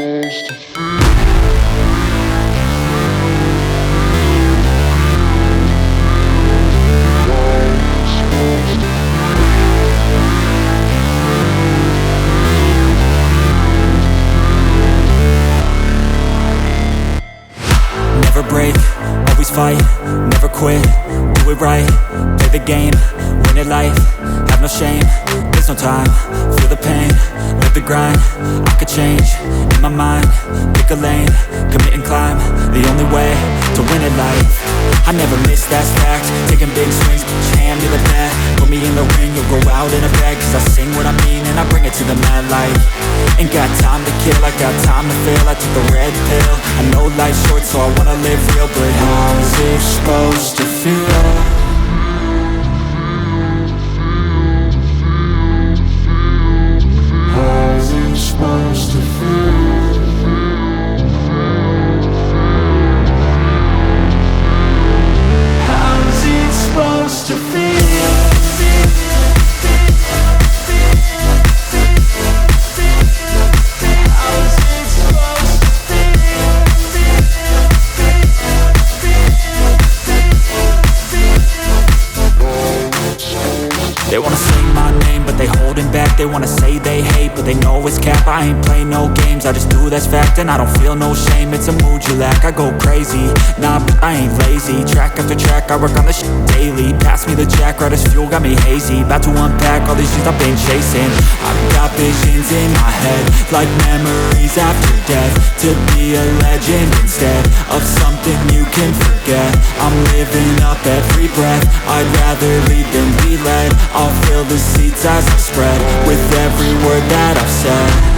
Never break, always fight, never quit, do it right, play the game, win it life, have no shame, there's no time, feel the pain, live the grind, I could change, in my mind, pick a lane, commit and climb, the only way to win it life. I never miss, that's fact, taking big swings, put your hand to the bat, put me in the ring, you'll go out in a bag, cause I sing what I mean and I bring it to the mad light. Ain't got time to kill, I got time to feel, I took the red pill, I know life's short so I wanna live real, but how's it supposed to feel? How's it supposed to feel? How's it supposed to feel? They wanna say my name, but they holding back. They wanna say they hate, but they know it's cap. I ain't play no games, I just do that's fact. And I don't feel no shame, it's a mood you lack. I go crazy, nah, but I ain't lazy. Track after track, I work on this shit daily. Pass me the jack, right as fuel, got me hazy. About to unpack all these things I've been chasing. I've got visions in my head, like memories after death. To be a legend instead of something you can forget. I'm living up every breath, I'd rather lead than be led. I'll fill the seats as I spread with every word that I've said.